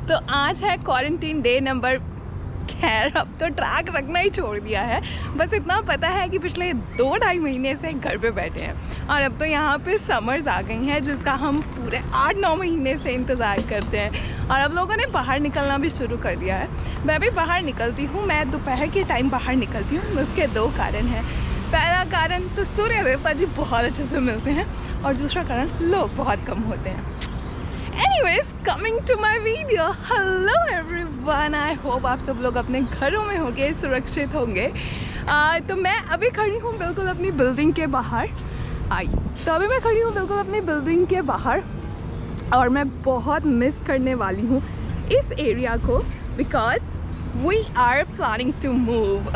तो आज है क्वारंटीन डे नंबर, खैर अब तो ट्रैक रखना ही छोड़ दिया है। बस इतना पता है कि पिछले 2-2.5 महीने से घर पे बैठे हैं और अब तो यहाँ पे समर्स आ गई हैं जिसका हम पूरे 8-9 महीने से इंतज़ार करते हैं और अब लोगों ने बाहर निकलना भी शुरू कर दिया है। मैं भी बाहर निकलती हूँ, मैं दोपहर के टाइम बाहर निकलती हूँ। उसके 2 कारण हैं। पहला कारण तो सूर्य देवता जी बहुत अच्छे से मिलते हैं और दूसरा कारण लोग बहुत कम होते हैं। Anyways, coming to my video. Hello everyone. I hope आप सब लोग अपने घरों में होंगे, सुरक्षित होंगे। तो मैं अभी खड़ी हूँ बिल्कुल अपनी बिल्डिंग के बाहर। मैं खड़ी हूँ बिल्कुल अपनी बिल्डिंग के बाहर और मैं बहुत मिस करने वाली हूँ इस एरिया को because we are planning to move.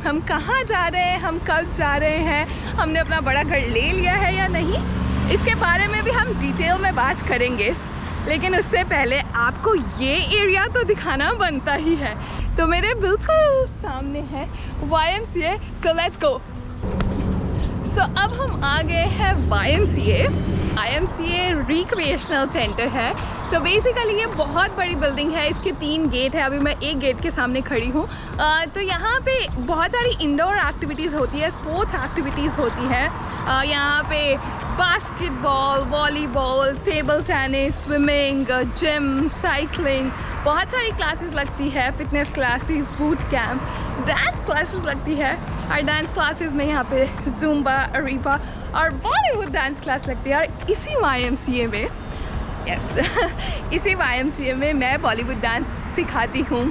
हम कहाँ जा रहे हैं, हम कब जा रहे हैं, हमने अपना बड़ा घर ले लिया है या नहीं, इसके बारे में भी हम डिटेल में बात करेंगे। लेकिन उससे पहले आपको ये एरिया तो दिखाना बनता ही है। तो मेरे बिल्कुल सामने है YMCA, सो लेट्स गो। सो अब हम आ गए हैं YMCA रिक्रिएशनल सेंटर है। सो बेसिकली ये बहुत बड़ी बिल्डिंग है, इसके 3 गेट है। अभी मैं एक गेट के सामने खड़ी हूँ। तो यहाँ पे बहुत सारी इंडोर एक्टिविटीज़ होती है, स्पोर्ट्स एक्टिविटीज़ होती है। यहाँ पे basketball, volleyball, table tennis, swimming, gym, cycling, बहुत सारी क्लासेस लगती है। Fitness classes, boot camp, dance classes लगती है। और डांस क्लासेस में यहाँ पे जुम्बा, अरीबा और बॉलीवुड डांस क्लास लगती है। और इसी YMCA में इसी YMCA में मैं बॉलीवुड डांस सिखाती हूँ।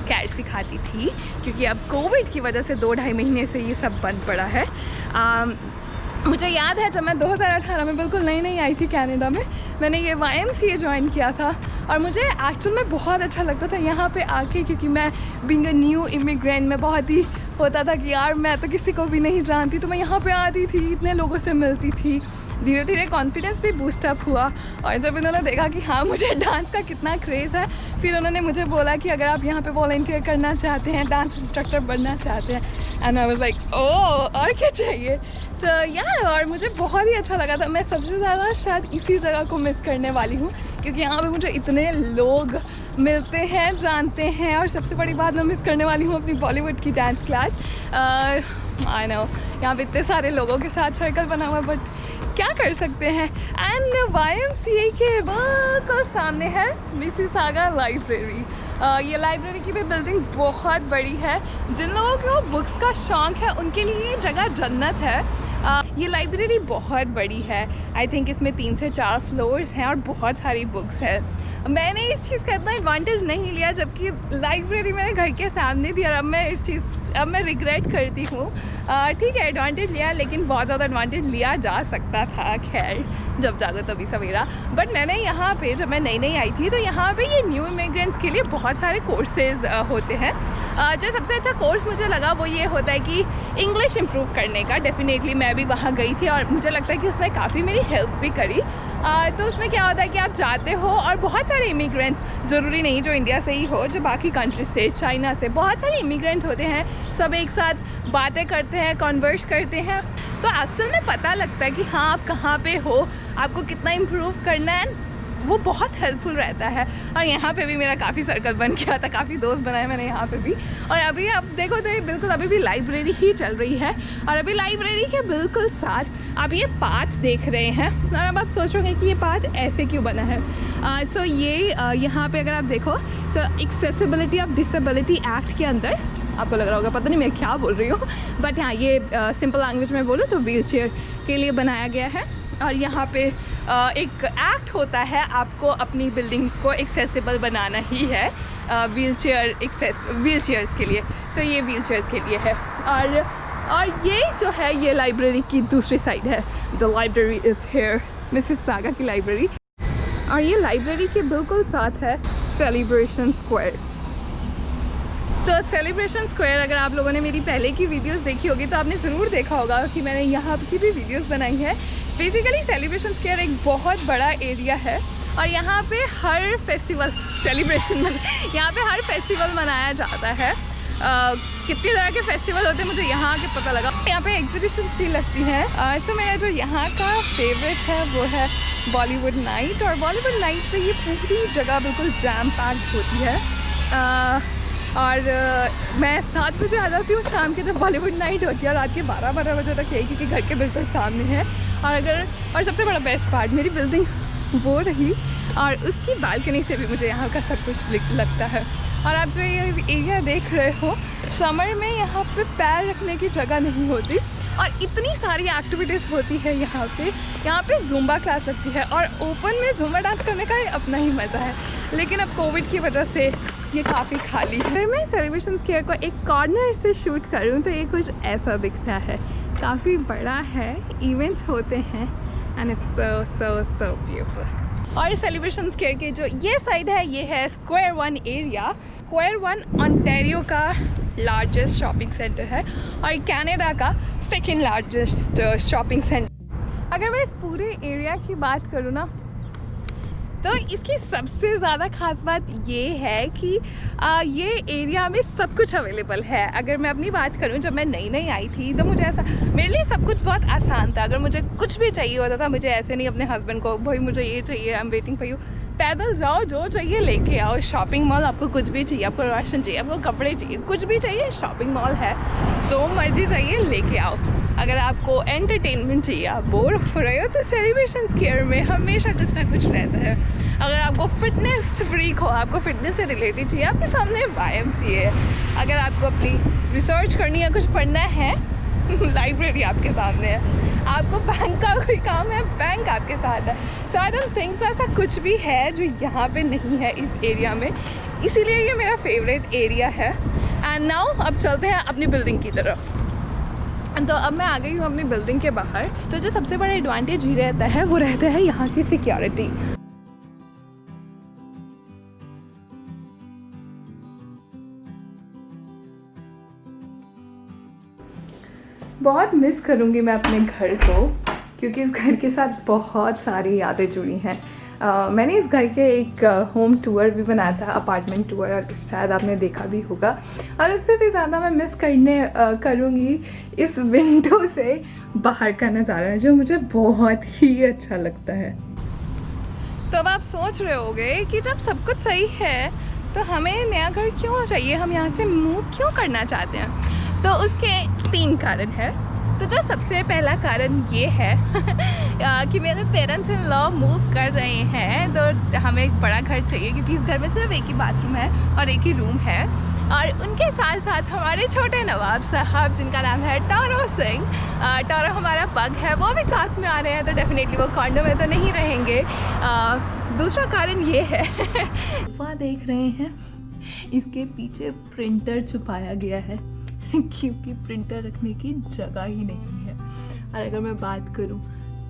खैर सिखाती थी क्योंकि अब कोविड की वजह से 2-2.5 महीने से ये सब बंद पड़ा है। मुझे याद है जब मैं 2018 में बिल्कुल नई आई थी कनाडा में, मैंने ये YMCA ज्वाइन किया था और मुझे एक्चुअल में बहुत अच्छा लगता था यहाँ पे आके, क्योंकि मैं बीइंग अ न्यू इमिग्रेंट में बहुत ही होता था कि यार मैं तो किसी को भी नहीं जानती, तो मैं यहाँ पे आती थी, इतने लोगों से मिलती थी। धीरे धीरे कॉन्फिडेंस भी बूस्ट अप हुआ और जब इन्होंने देखा कि हाँ मुझे डांस का कितना क्रेज़ है, फिर उन्होंने मुझे बोला कि अगर आप यहाँ पे वॉलंटियर करना चाहते हैं, डांस इंस्ट्रक्टर बनना चाहते हैं। And I was like oh और क्या चाहिए। सो और मुझे बहुत ही अच्छा लगा था। मैं सबसे ज़्यादा शायद इसी जगह को मिस करने वाली हूँ क्योंकि यहाँ पे मुझे इतने लोग मिलते हैं, जानते हैं। और सबसे बड़ी बात मैं मिस करने वाली हूँ अपनी बॉलीवुड की डांस क्लास। आई नो यहाँ पे इतने सारे लोगों के साथ सर्कल बना हुआ है, बट क्या कर सकते हैं। एंड YMCA के बिल्कुल सामने है मिसिसागा लाइब्रेरी। ये लाइब्रेरी की भी बिल्डिंग बहुत बड़ी है। जिन लोगों को बुक्स का शौक़ है उनके लिए ये जगह जन्नत है। ये लाइब्रेरी बहुत बड़ी है। आई थिंक इसमें 3 से 4 फ्लोर्स हैं और बहुत सारी बुक्स है। मैंने इस चीज़ का इतना एडवांटेज नहीं लिया, जबकि लाइब्रेरी मेरे घर के सामने थी और अब मैं रिग्रेट करती हूँ। ठीक है एडवांटेज लिया, लेकिन बहुत ज़्यादा एडवांटेज लिया जा सकता था। खैर जब जागो तभी सवेरा। बट मैंने यहाँ पे जब मैं नई आई थी तो यहाँ पे ये न्यू इमिग्रेंट्स के लिए बहुत सारे कोर्सेज होते हैं। जो सबसे अच्छा कोर्स मुझे लगा वो ये होता है कि इंग्लिश इम्प्रूव करने का। डेफिनेटली मैं भी वहाँ गई थी और मुझे लगता है कि उसने काफ़ी मेरी हेल्प भी करी। तो उसमें क्या होता है कि आप जाते हो और बहुत सारे इमिग्रेंट्स, ज़रूरी नहीं जो इंडिया से ही हो, जो बाकी कंट्री से, चाइना से, बहुत सारे इमिग्रेंट होते हैं। सब एक साथ बातें करते हैं, कॉन्वर्स करते हैं। तो एक्चुअल में पता लगता है कि हाँ आप कहाँ पे हो, आपको कितना इम्प्रूव करना है। वो बहुत हेल्पफुल रहता है। और यहाँ पे भी मेरा काफ़ी सर्कल बन गया था, काफ़ी दोस्त बनाए मैंने यहाँ पे भी। और अभी आप देखो तो ये बिल्कुल अभी भी लाइब्रेरी ही चल रही है। और अभी लाइब्रेरी के बिल्कुल साथ आप ये पाथ देख रहे हैं और अब आप सोचोगे कि ये पाथ ऐसे क्यों बना है। सो ये यहाँ पे अगर आप देखो तो एक्सेसिबिलिटी ऑफ डिसेबिलिटी एक्ट के अंदर आपको लग रहा होगा पता नहीं मैं क्या बोल रही हूँ, बट हाँ ये सिंपल लैंग्वेज में बोलूँ तो व्हील चेयर के लिए बनाया गया है। और यहाँ पे एक एक्ट होता है, आपको अपनी बिल्डिंग को एक्सेसिबल बनाना ही है व्हील चेयर्स के लिए। सो ये व्हील चेयर्स के लिए है। और ये जो है ये लाइब्रेरी की दूसरी साइड है। The library is here, Mississauga की लाइब्रेरी। और ये लाइब्रेरी के बिल्कुल साथ है सेलिब्रेशन स्क्वायर। सो सेलिब्रेशन स्क्वायर अगर आप लोगों ने मेरी पहले की वीडियोस देखी होगी तो आपने ज़रूर देखा होगा कि मैंने यहाँ की भी वीडियोस बनाई है। बेसिकली सेलिब्रेशन स्क्वायर एक बहुत बड़ा एरिया है और यहाँ पे हर फेस्टिवल मनाया जाता है। कितनी तरह के फेस्टिवल होते हैं मुझे यहाँ आके पता लगा। यहाँ पे एग्जीबिशंस भी लगती हैं। सो मेरा जो यहाँ का फेवरेट है वो है बॉलीवुड नाइट। और बॉलीवुड नाइट पे ये पूरी जगह बिल्कुल जैम पैक्ड होती है। और मैं 7 बजे आ जाती हूँ शाम के, जब बॉलीवुड नाइट होती है, रात के 12 बजे तक यही, क्योंकि घर के बिल्कुल सामने है। और सबसे बड़ा बेस्ट पार्ट मेरी बिल्डिंग वो रही, और उसकी बालकनी से भी मुझे यहाँ का सब कुछ लगता है। और आप जो ये एरिया देख रहे हो, समर में यहाँ पे पैर रखने की जगह नहीं होती, और इतनी सारी एक्टिविटीज़ होती है यहाँ पे। यहाँ पे ज़ुम्बा क्लास लगती है, और ओपन में ज़ुम्बा डांस करने का अपना ही मज़ा है। लेकिन अब कोविड की वजह से ये काफ़ी खाली है। अगर मैं सेलिब्रेशन स्क्वायर को एक कॉर्नर से शूट करूँ तो ये कुछ ऐसा दिखता है। काफ़ी बड़ा है, इवेंट्स होते हैं, and it's so so so beautiful. और सेलिब्रेशन स्क्वायर के जो ये साइड है, ये है स्क्वायर 1 एरिया। स्क्वायर 1 ओंटारियो का लार्जेस्ट शॉपिंग सेंटर है, और कनाडा का सेकेंड लार्जेस्ट शॉपिंग सेंटर। अगर मैं इस पूरे एरिया की बात करूँ ना, तो इसकी सबसे ज़्यादा ख़ास बात ये है कि ये एरिया में सब कुछ अवेलेबल है। अगर मैं अपनी बात करूँ, जब मैं नई आई थी तो मुझे ऐसा, मेरे लिए सब कुछ बहुत आसान था। अगर मुझे कुछ भी चाहिए होता था, मुझे ऐसे नहीं अपने हस्बैंड को, भाई मुझे ये चाहिए, I am waiting for you, पैदल जाओ, जो चाहिए लेके आओ। शॉपिंग मॉल, आपको कुछ भी चाहिए, आपको राशन चाहिए, आपको कपड़े चाहिए, कुछ भी चाहिए, शॉपिंग मॉल है, जो मर्जी चाहिए लेके आओ। अगर आपको एंटरटेनमेंट चाहिए, आप बोर हो रहे हो, तो सेलिब्रेशन स्क्वायर में हमेशा कुछ ना कुछ रहता है। अगर आपको फिटनेस फ्रीक हो, आपको फिटनेस से रिलेटेड चाहिए, आपके सामने YMCA है। अगर आपको अपनी रिसर्च करनी है, कुछ पढ़ना है, लाइब्रेरी आपके सामने है। आपको बैंक का कोई काम है, बैंक आपके साथ है। सो आई डोंट थिंक ऐसा कुछ भी है जो यहाँ पे नहीं है इस एरिया में, इसीलिए ये मेरा फेवरेट एरिया है। एंड नाउ अब चलते हैं अपनी बिल्डिंग की तरफ। तो अब मैं आ गई हूँ अपनी बिल्डिंग के बाहर। तो जो सबसे बड़ा एडवांटेज ही रहता है वो रहता है यहाँ की सिक्योरिटी। बहुत मिस करूँगी मैं अपने घर को, क्योंकि इस घर के साथ बहुत सारी यादें जुड़ी हैं। मैंने इस घर के एक होम टूर भी बनाया था, अपार्टमेंट टूर, शायद आपने देखा भी होगा। और उससे भी ज़्यादा मैं मिस करूँगी इस विंडो से बाहर का नज़ारा, जो मुझे बहुत ही अच्छा लगता है। तो अब आप सोच रहे होगे कि जब सब कुछ सही है तो हमें नया घर क्यों चाहिए, हम यहाँ से मूव क्यों करना चाहते हैं? तो उसके 3 कारण हैं। तो जो सबसे पहला कारण ये है कि मेरे पेरेंट्स इन लॉ मूव कर रहे हैं, तो हमें एक बड़ा घर चाहिए, क्योंकि इस घर में सिर्फ एक ही बाथरूम है और एक ही रूम है। और उनके साथ साथ हमारे छोटे नवाब साहब, जिनका नाम है टॉरो सिंह, टॉरो हमारा पग है, वो भी साथ में आ रहे हैं। तो डेफिनेटली वो कॉन्डो में तो नहीं रहेंगे। दूसरा कारण ये है सोफा देख रहे हैं, इसके पीछे प्रिंटर छुपाया गया है क्योंकि प्रिंटर रखने की जगह ही नहीं है। और अगर मैं बात करूं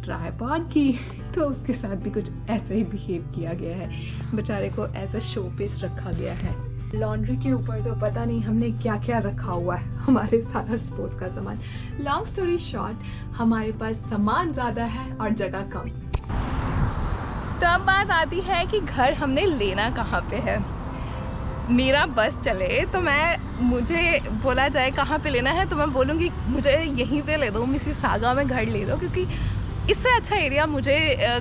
ट्राइपॉड की, तो उसके साथ भी कुछ ऐसे ही बिहेव किया गया है, बेचारे को एज अ शो पीस रखा गया है। लॉन्ड्री के ऊपर तो पता नहीं हमने क्या क्या रखा हुआ है, हमारे सारा स्पोर्ट्स का सामान। लॉन्ग स्टोरी शॉर्ट, हमारे पास सामान ज़्यादा है और जगह कम। तो अब बात आती है कि घर हमने लेना कहाँ पे है। मेरा बस चले तो मुझे बोला जाए कहाँ पे लेना है, तो मैं बोलूँगी मुझे यहीं पे ले दो, मिसिसागा में घर ले दो, क्योंकि इससे अच्छा एरिया मुझे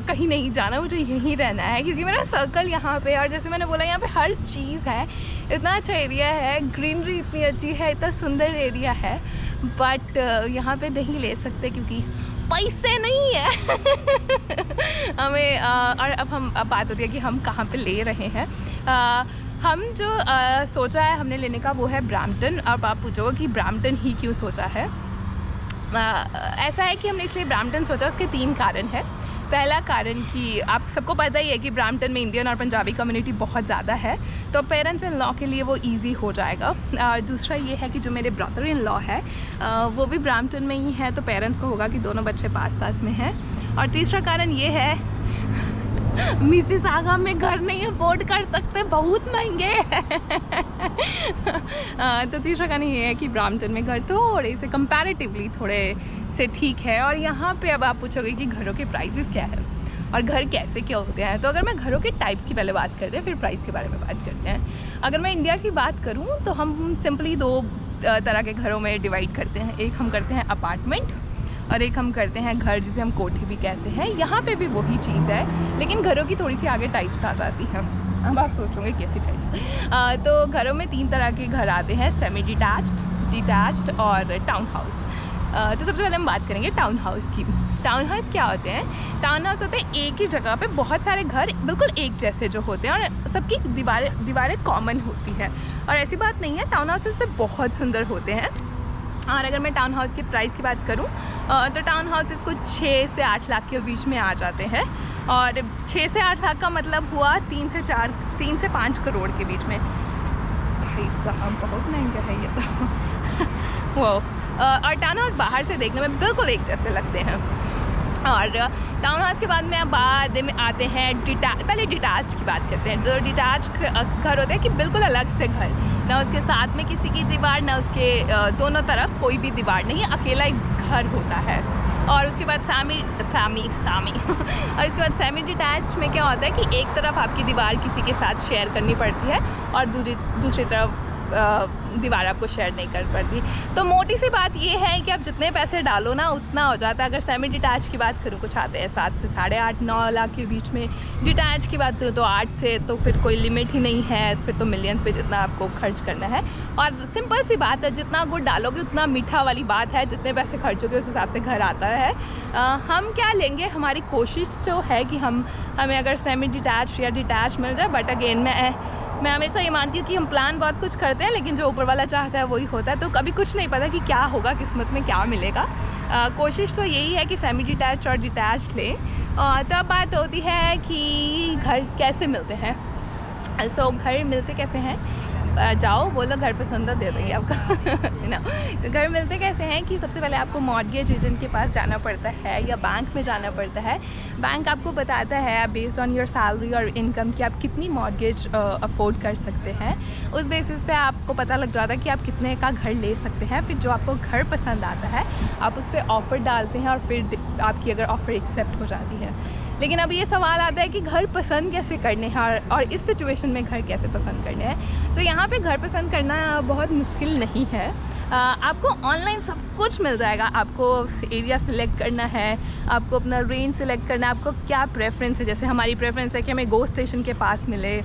कहीं नहीं जाना, मुझे यहीं रहना है, क्योंकि मेरा सर्कल यहाँ पे। और जैसे मैंने बोला, यहाँ पे हर चीज़ है, इतना अच्छा एरिया है, ग्रीनरी इतनी अच्छी है, इतना सुंदर एरिया है। बट यहाँ पे नहीं ले सकते क्योंकि पैसे नहीं है हमें। और अब बात होती है कि हम कहाँ पे ले रहे हैं। हम जो सोचा है हमने लेने का वो है ब्रैम्पटन। अब आप पूछोगे कि ब्रैम्पटन ही क्यों सोचा है। ऐसा है कि हमने इसलिए ब्रैम्पटन सोचा, उसके 3 कारण हैं। पहला कारण कि आप सबको पता ही है कि ब्रैम्पटन में इंडियन और पंजाबी कम्युनिटी बहुत ज़्यादा है, तो पेरेंट्स इन लॉ के लिए वो इजी हो जाएगा। दूसरा ये है कि जो मेरे ब्रदर इन लॉ है वो भी ब्रैम्पटन में ही है, तो पेरेंट्स को होगा कि दोनों बच्चे पास पास में हैं। और तीसरा कारण ये है मिसिसागा में घर नहीं अफोर्ड कर सकते, बहुत महंगे तो तीसरा कारण ये है कि ब्रैम्पटन में घर थोड़े से कंपैरेटिवली थोड़े से ठीक है। और यहाँ पे अब आप पूछोगे कि घरों के प्राइसेस क्या है, और घर कैसे क्या होते हैं। तो अगर मैं घरों के टाइप्स की पहले बात करते हैं, फिर प्राइस के बारे में बात करते हैं। अगर मैं इंडिया की बात करूँ तो हम सिंपली 2 तरह के घरों में डिवाइड करते हैं। एक हम करते हैं अपार्टमेंट और एक हम करते हैं घर, जिसे हम कोठी भी कहते हैं। यहाँ पे भी वही चीज़ है, लेकिन घरों की थोड़ी सी आगे टाइप्स आ जाती हैं। अब आप सोचोगे कैसी टाइप्स। तो घरों में 3 तरह के घर आते हैं, सेमी डिटैच्ड, डिटैच्ड और टाउन हाउस। तो सबसे पहले हम बात करेंगे टाउन हाउस की। टाउन हाउस क्या होते हैं? टाउन हाउस होते हैं एक ही जगह पे बहुत सारे घर बिल्कुल एक जैसे जो होते हैं और सबकी दीवारें कॉमन होती है। और ऐसी बात नहीं है, टाउन हाउसेस पे बहुत सुंदर होते हैं। और अगर मैं टाउन हाउस के प्राइस की बात करूं तो टाउन हाउसेस कुछ 6 से 8 लाख के बीच में आ जाते हैं। और 6 से 8 लाख का मतलब हुआ 3 से 5 करोड़ के बीच में। भाई साहब बहुत महंगा है ये तो। वो और टाउन हाउस बाहर से देखने में बिल्कुल एक जैसे लगते हैं। और टाउन हाउस के बाद में आते हैं पहले डिटैच की बात करते हैं। तो डिटैच घर होते हैं कि बिल्कुल अलग से घर, ना उसके साथ में किसी की दीवार, ना उसके दोनों तरफ कोई भी दीवार नहीं, अकेला एक घर होता है। और उसके बाद और उसके बाद सेमी डिटैच्ड में क्या होता है कि एक तरफ आपकी दीवार किसी के साथ शेयर करनी पड़ती है और दूसरी तरफ दीवार आपको शेयर नहीं कर पड़ती। तो मोटी सी बात ये है कि आप जितने पैसे डालो ना उतना हो जाता है। अगर सेमी डिटैच की बात करूँ कुछ आते हैं 7 से 8.5-9 लाख के बीच में। डिटैच की बात करूँ तो 8 से, तो फिर कोई लिमिट ही नहीं है, फिर तो मिलियंस पे जितना आपको खर्च करना है। और सिंपल सी बात है, जितना गुड़ डालोगे उतना मीठा वाली बात है, जितने पैसे खर्चोगे उस हिसाब से घर आता है। हम क्या लेंगे, हमारी कोशिश तो है कि हमें अगर सेमी डिटैच या डिटैच मिल जाए। बट अगेन मैं हमेशा ये मानती हूँ कि हम प्लान बहुत कुछ करते हैं, लेकिन जो ऊपर वाला चाहता है वही होता है। तो कभी कुछ नहीं पता कि क्या होगा, किस्मत में क्या मिलेगा। कोशिश तो यही है कि सेमी डिटैच और डिटैच लें। तो अब बात होती है कि घर कैसे मिलते हैं। सो घर मिलते कैसे हैं, जाओ बोलो घर पसंद दे देंगे आपको ना। तो घर मिलते कैसे हैं कि सबसे पहले आपको मॉर्गेज एजेंट के पास जाना पड़ता है या बैंक में जाना पड़ता है। बैंक आपको बताता है बेस्ड ऑन योर सैलरी और इनकम कि आप कितनी मॉर्गेज अफोर्ड कर सकते हैं। उस बेसिस पे आपको पता लग जाता है कि आप कितने का घर ले सकते हैं। फिर जो आपको घर पसंद आता है आप उस पर ऑफ़र डालते हैं और फिर आपकी अगर ऑफ़र एक्सेप्ट हो जाती है। लेकिन अब ये सवाल आता है कि घर पसंद कैसे करने हैं और इस सिचुएशन में घर कैसे पसंद करने हैं। सो यहाँ पे घर पसंद करना बहुत मुश्किल नहीं है। आपको ऑनलाइन सब कुछ मिल जाएगा। आपको एरिया सिलेक्ट करना है, आपको अपना रेंज सिलेक्ट करना है, आपको क्या प्रेफरेंस है। जैसे हमारी प्रेफरेंस है कि हमें गो स्टेशन के पास मिले,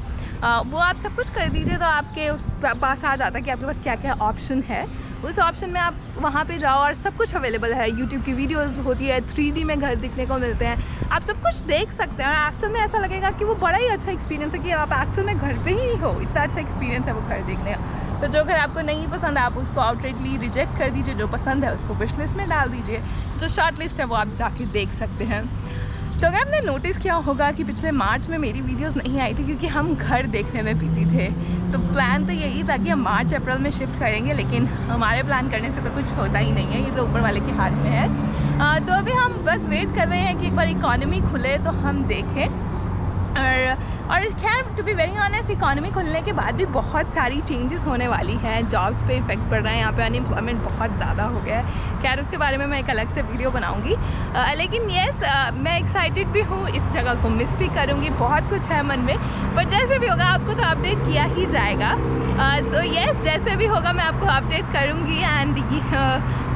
वो आप सब कुछ कर दीजिए तो आपके पास आ जाता है कि आपके पास क्या क्या ऑप्शन है। उस ऑप्शन में आप वहाँ पे जाओ और सब कुछ अवेलेबल है। यूट्यूब की वीडियोस होती है, 3D में घर दिखने को मिलते हैं, आप सब कुछ देख सकते हैं। और एक्चुअल में ऐसा लगेगा कि वो बड़ा ही अच्छा एक्सपीरियंस है कि आप एक्चुअल में घर पे ही हो। इतना अच्छा एक्सपीरियंस है वो घर देखने का। तो जो घर आपको नहीं पसंद आप उसको आउटरेटली रिजेक्ट कर दीजिए, जो पसंद है उसको विश लिस्ट में डाल दीजिए। जो शॉर्ट लिस्ट है वो आप जाके देख सकते हैं। तो अगर आपने नोटिस किया होगा कि पिछले मार्च में मेरी वीडियोस नहीं आई थी क्योंकि हम घर देखने में बिजी थे। तो प्लान तो यही था कि हम मार्च अप्रैल में शिफ्ट करेंगे, लेकिन हमारे प्लान करने से तो कुछ होता ही नहीं है, ये तो ऊपर वाले के हाथ में है। तो अभी हम बस वेट कर रहे हैं कि एक बार इकॉनमी खुले तो हम देखें। और खैर to be very honest, economy खुलने के बाद भी बहुत सारी चेंजेस होने वाली हैं। जॉब्स पे इफेक्ट पड़ रहा है, यहाँ पे अनएम्प्लॉयमेंट बहुत ज़्यादा हो गया है। खैर उसके बारे में मैं एक अलग से वीडियो बनाऊंगी। लेकिन येस, मैं एक्साइटेड भी हूँ, इस जगह को मिस भी करूँगी, बहुत कुछ है मन में। बट जैसे भी होगा आपको तो अपडेट किया ही जाएगा। सो येस, जैसे भी होगा मैं आपको अपडेट करूँगी। And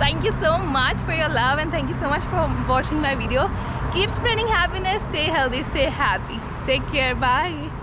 thank you so much for your love and thank you so much for watching my video. Keep spreading happiness, stay healthy, stay happy. Take care, bye.